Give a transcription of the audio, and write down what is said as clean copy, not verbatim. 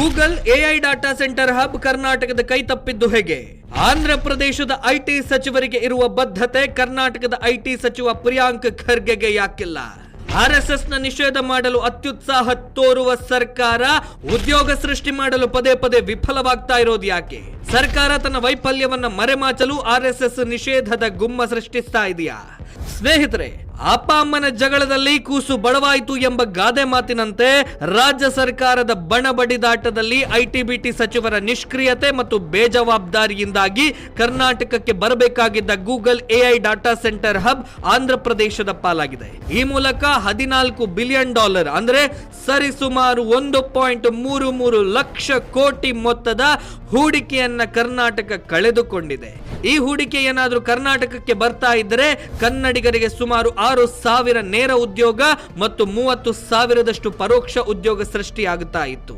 Google AI data center hub ಕರ್ನಾಟಕದ ಕೈ ತಪ್ಪಿದ್ದು ಹೇಗೆ? ಆಂಧ್ರ ಪ್ರದೇಶದ ಐಟಿ ಸಚಿವರಿಗೆ ಇರುವ ಬದ್ಧತೆ ಕರ್ನಾಟಕದ ಐಟಿ ಸಚಿವ ಪ್ರಿಯಾಂಕ್ ಖರ್ಗೆಗೆ ಯಾಕಿಲ್ಲ? ಆರ್ಎಸ್ಎಸ್ ನ ನಿಷೇಧ ಮಾಡಲು ಅತ್ಯುತ್ಸಾಹ ತೋರುವ ಸರ್ಕಾರ ಉದ್ಯೋಗ ಸೃಷ್ಟಿ ಮಾಡಲು ಪದೇ ಪದೇ ವಿಫಲವಾಗ್ತಾ ಇರೋದು ಯಾಕೆ? ಸರ್ಕಾರ ತನ್ನ ವೈಫಲ್ಯವನ್ನ ಮರೆಮಾಚಲು ಆರ್ಎಸ್ಎಸ್ ನಿಷೇಧದ ಗುಮ್ಮ ಸೃಷ್ಟಿಸ್ತಾ ಇದೆಯಾ? ಸ್ನೇಹಿತರೆ, ಅಪ್ಪ ಅಮ್ಮನ ಜಗಳದಲ್ಲಿ ಕೂಸು ಬಡವಾಯಿತು ಎಂಬ ಗಾದೆ ಮಾತಿನಂತೆ ರಾಜ್ಯ ಸರ್ಕಾರದ ಬಣಬಡಿದಾಟದಲ್ಲಿ ಐಟಿ-ಬಿಟಿ ಸಚಿವರ ನಿಷ್ಕ್ರಿಯತೆ ಮತ್ತು ಬೇಜವಾಬ್ದಾರಿಯಿಂದಾಗಿ ಕರ್ನಾಟಕಕ್ಕೆ ಬರಬೇಕಾಗಿದ್ದ Google AI data center hub Andhra ಪ್ರದೇಶದ ಪಾಲಾಗಿದೆ. ಈ ಮೂಲಕ $14 ಬಿಲಿಯನ್ ಅಂದ್ರೆ ಸರಿಸುಮಾರು 1.33 ಲಕ್ಷ ಕೋಟಿ ಮೊತ್ತದ ಹೂಡಿಕೆಯನ್ನ ಕರ್ನಾಟಕ ಕಳೆದುಕೊಂಡಿದೆ. ಈ ಹೂಡಿಕೆ ಏನಾದ್ರೂ ಕರ್ನಾಟಕಕ್ಕೆ ಬರ್ತಾ ಇದ್ದರೆ ಕನ್ನಡಿಗರಿಗೆ ಸುಮಾರು 6,000 ನೇರ ಉದ್ಯೋಗ ಮತ್ತು 30,000ದಷ್ಟು ಪರೋಕ್ಷ ಉದ್ಯೋಗ ಸೃಷ್ಟಿಯಾಗುತ್ತಾ ಇತ್ತು.